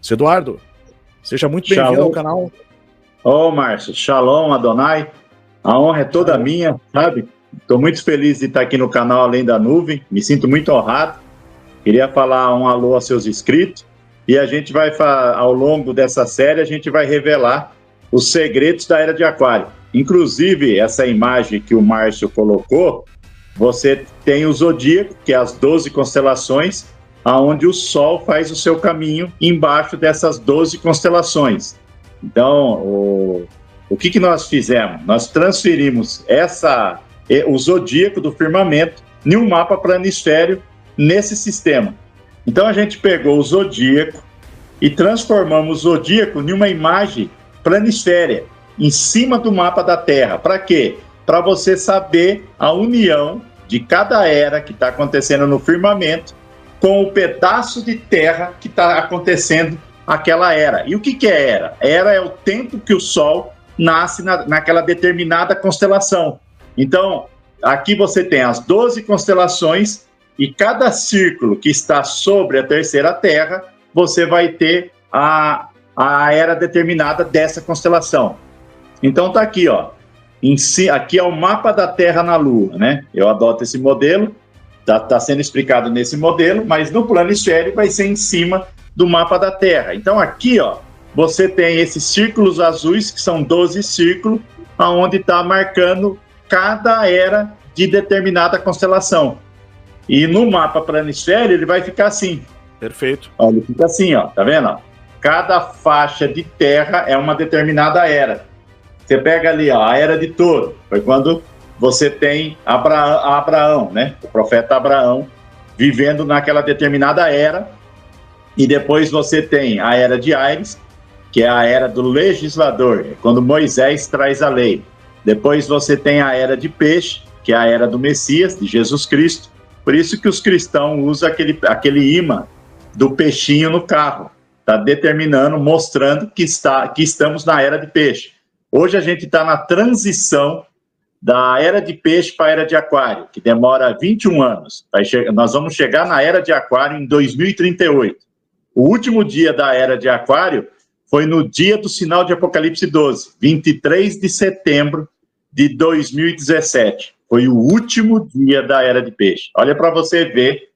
Seu Eduardo, seja muito bem-vindo ao canal. Ô, Márcio, Shalom, Adonai. A honra é toda minha, sabe? Estou muito feliz de estar aqui no canal Além da Nuvem. Me sinto muito honrado. Queria falar um alô aos seus inscritos. E a gente vai, ao longo dessa série, a gente vai revelar os segredos da Era de Aquário. Inclusive, essa imagem que o Márcio colocou, você tem o Zodíaco, que é as 12 constelações, onde o Sol faz o seu caminho embaixo dessas 12 constelações. Então, o que nós fizemos? Nós transferimos o Zodíaco do firmamento em um mapa planisfério nesse sistema. Então, a gente pegou o Zodíaco e transformamos o Zodíaco em uma imagem planisféria, em cima do mapa da Terra. Para quê? Para você saber a união de cada era que está acontecendo no firmamento com o pedaço de terra que está acontecendo aquela era. E o que é era? Era é o tempo que o Sol nasce naquela determinada constelação. Então, aqui você tem as 12 constelações e cada círculo que está sobre a terceira Terra, você vai ter a era determinada dessa constelação. Então tá aqui, ó. Aqui é o mapa da Terra na Lua, né? Eu adoto esse modelo, tá sendo explicado nesse modelo, mas no planisfério vai ser em cima do mapa da Terra. Então aqui, ó, você tem esses círculos azuis, que são 12 círculos, onde está marcando cada era de determinada constelação. E no mapa planisfério ele vai ficar assim. Perfeito. Ó, ele fica assim, ó, tá vendo? Ó? Cada faixa de terra é uma determinada era. Você pega ali, ó, a Era de Touro, foi quando você tem Abraão, né? O profeta Abraão vivendo naquela determinada era. E depois você tem a Era de Áries, que é a era do legislador, quando Moisés traz a lei. Depois você tem a Era de Peixe, que é a era do Messias, de Jesus Cristo. Por isso que os cristãos usam aquele imã do peixinho no carro. Está determinando, mostrando que estamos na Era de Peixe. Hoje a gente está na transição da Era de Peixe para a Era de Aquário, que demora 21 anos. Nós vamos chegar na Era de Aquário em 2038. O último dia da Era de Aquário foi no dia do sinal de Apocalipse 12, 23 de setembro de 2017. Foi o último dia da Era de Peixe. Olha para você ver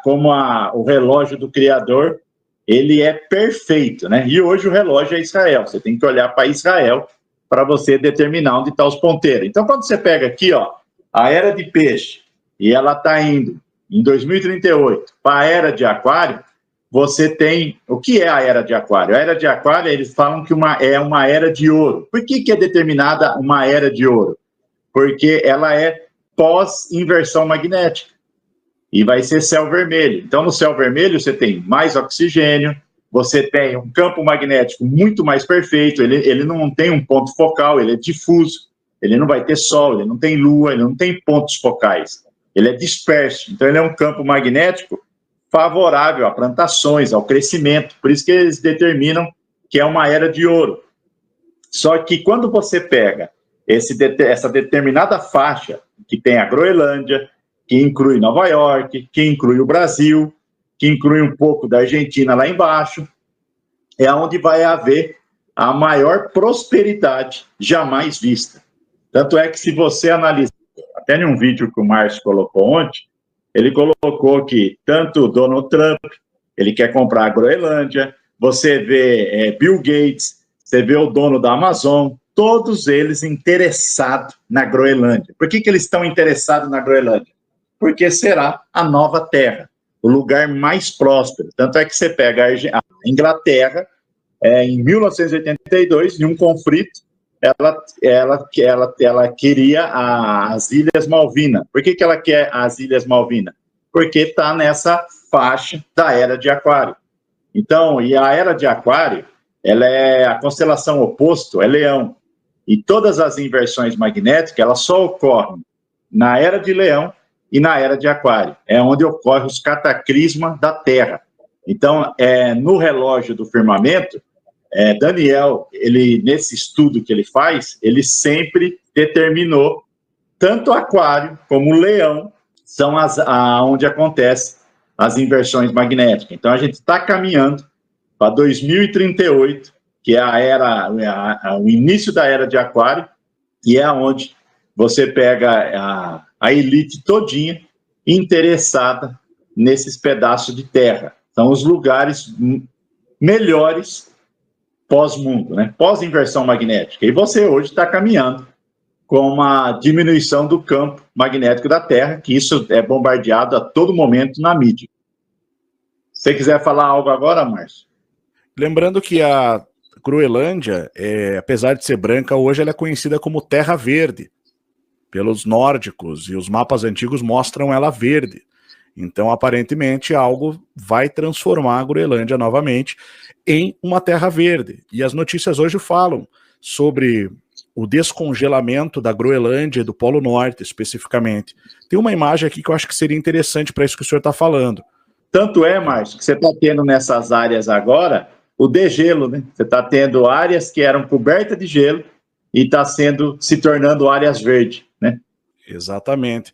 como o relógio do Criador, ele é perfeito, né? E hoje o relógio é Israel. Você tem que olhar para Israel para você determinar onde estão os ponteiros. Então, quando você pega aqui, ó, a Era de Peixe, e ela está indo em 2038 para a Era de Aquário, você tem... O que é a Era de Aquário? A Era de Aquário, eles falam que é uma Era de Ouro. Por que é determinada uma Era de Ouro? Porque ela é pós-inversão magnética. E vai ser céu vermelho. Então, no céu vermelho, você tem mais oxigênio, você tem um campo magnético muito mais perfeito, ele não tem um ponto focal, ele é difuso, ele não vai ter sol, ele não tem lua, ele não tem pontos focais, ele é disperso. Então, ele é um campo magnético favorável a plantações, ao crescimento, por isso que eles determinam que é uma era de ouro. Só que quando você pega essa determinada faixa, que tem a Groenlândia, que inclui Nova York, que inclui o Brasil, que inclui um pouco da Argentina lá embaixo, é onde vai haver a maior prosperidade jamais vista. Tanto é que se você analisar, até em um vídeo que o Márcio colocou ontem, ele colocou que tanto o Donald Trump, ele quer comprar a Groenlândia, você vê Bill Gates, você vê o dono da Amazon, todos eles interessados na Groenlândia. Por que eles estão interessados na Groenlândia? Porque será a nova terra, o lugar mais próspero. Tanto é que você pega a Inglaterra, em 1982, em um conflito, ela queria as Ilhas Malvinas. Por que ela quer as Ilhas Malvinas? Porque está nessa faixa da Era de Aquário. Então, e a Era de Aquário, ela é a constelação oposto, é Leão. E todas as inversões magnéticas, elas só ocorrem na Era de Leão e na Era de Aquário. É onde ocorrem os cataclismas da Terra. Então, no relógio do firmamento, Daniel, nesse estudo que ele faz, ele sempre determinou tanto Aquário como Leão são onde acontecem as inversões magnéticas. Então, a gente está caminhando para 2038, que é o início da era de Aquário, e é onde você pega a elite todinha interessada nesses pedaços de terra. São os lugares melhores pós-mundo, né? Pós-inversão magnética. E você hoje está caminhando com uma diminuição do campo magnético da Terra, que isso é bombardeado a todo momento na mídia. Se você quiser falar algo agora, Márcio? Lembrando que a Groenlândia, apesar de ser branca, hoje ela é conhecida como Terra Verde, pelos nórdicos, e os mapas antigos mostram ela verde. Então, aparentemente, algo vai transformar a Groenlândia novamente em uma terra verde. E as notícias hoje falam sobre o descongelamento da Groenlândia e do Polo Norte, especificamente. Tem uma imagem aqui que eu acho que seria interessante para isso que o senhor está falando. Tanto é, Márcio, que você está tendo nessas áreas agora o degelo, né? Você está tendo áreas que eram cobertas de gelo e está se tornando áreas verdes, né? Exatamente.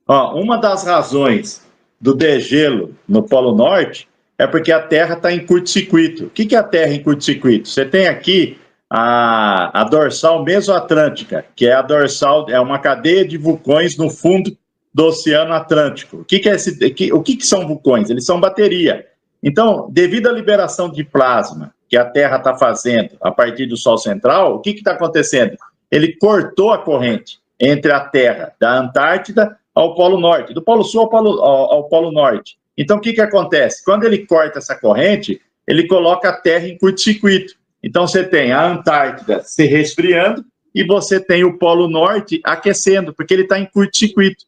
Uma das razões do degelo no Polo Norte é porque a Terra está em curto-circuito. O que é a Terra em curto-circuito? Você tem aqui a dorsal mesoatlântica, que é a dorsal, é uma cadeia de vulcões no fundo do Oceano Atlântico. O que são vulcões? Eles são bateria. Então, devido à liberação de plasma que a Terra está fazendo a partir do Sol central, o que está acontecendo? Ele cortou a corrente entre a Terra, da Antártida ao Polo Norte, do Polo Sul ao Polo Norte. Então, o que acontece? Quando ele corta essa corrente, ele coloca a Terra em curto-circuito. Então, você tem a Antártida se resfriando e você tem o Polo Norte aquecendo, porque ele está em curto-circuito.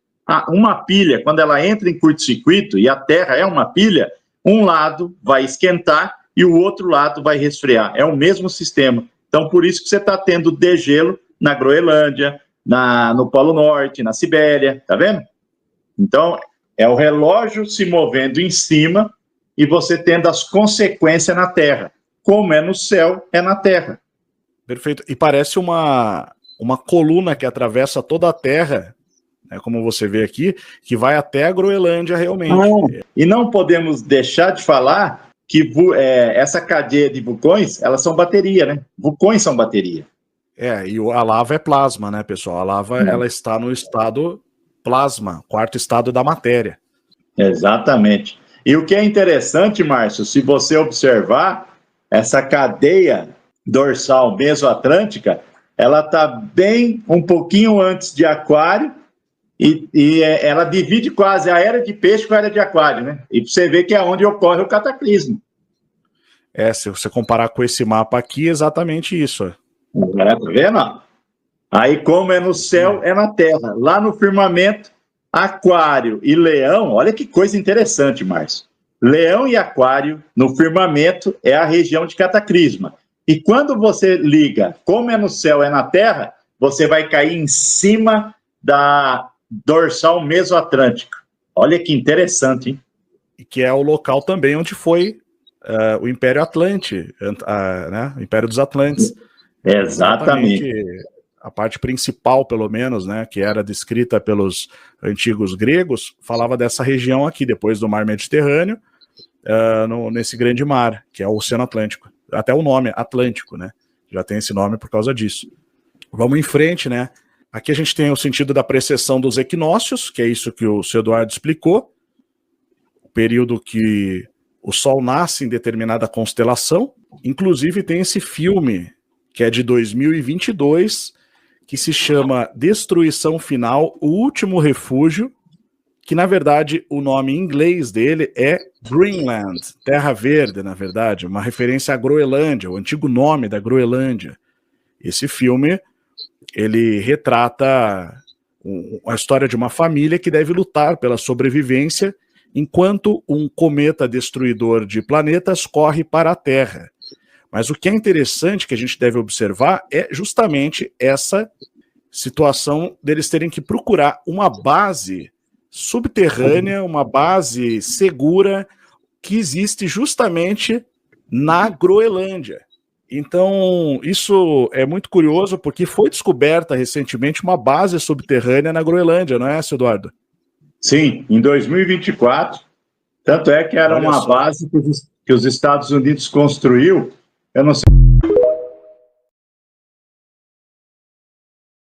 Uma pilha, quando ela entra em curto-circuito, e a Terra é uma pilha, um lado vai esquentar e o outro lado vai resfriar. É o mesmo sistema. Então, por isso que você está tendo degelo na Groenlândia, no Polo Norte, na Sibéria, tá vendo? Então, é o relógio se movendo em cima e você tendo as consequências na Terra. Como é no céu, é na Terra. Perfeito. E parece uma coluna que atravessa toda a Terra, né, como você vê aqui, que vai até a Groenlândia realmente. E não podemos deixar de falar que essa cadeia de vulcões, elas são bateria, né? Vulcões são bateria. E a lava é plasma, né, pessoal? A lava ela está no estado plasma, quarto estado da matéria. Exatamente. E o que é interessante, Márcio, se você observar, essa cadeia dorsal mesoatlântica, ela está bem um pouquinho antes de Aquário e ela divide quase a era de peixe com a era de Aquário, né? E você vê que é onde ocorre o cataclismo. Se você comparar com esse mapa aqui, é exatamente isso. Tá vendo? Aí, como é no céu, é na Terra. Lá no firmamento, Aquário e Leão, olha que coisa interessante, Márcio. Leão e Aquário, no firmamento, é a região de cataclisma. E quando você liga, como é no céu, é na Terra, você vai cair em cima da dorsal mesoatlântica. Olha que interessante, hein? E que é o local também onde foi o Império Atlante, né? O Império dos Atlantes. Exatamente. A parte principal, pelo menos, né, que era descrita pelos antigos gregos, falava dessa região aqui, depois do Mar Mediterrâneo, nesse grande mar, que é o Oceano Atlântico. Até o nome, Atlântico, né? Já tem esse nome por causa disso. Vamos em frente, né? Aqui a gente tem o sentido da precessão dos equinócios, que é isso que o seu Eduardo explicou, o período que o Sol nasce em determinada constelação. Inclusive tem esse filme, que é de 2022, que se chama Destruição Final, O Último Refúgio, que na verdade o nome em inglês dele é Greenland, Terra Verde, na verdade, uma referência à Groenlândia, o antigo nome da Groenlândia. Esse filme, ele retrata a história de uma família que deve lutar pela sobrevivência enquanto um cometa destruidor de planetas corre para a Terra. Mas o que é interessante que a gente deve observar é justamente essa situação deles terem que procurar uma base subterrânea, uma base segura que existe justamente na Groenlândia. Então, isso é muito curioso porque foi descoberta recentemente uma base subterrânea na Groenlândia, não é, seu Eduardo? Sim, em 2024. Tanto é que era uma base que os Estados Unidos construiu, eu não sei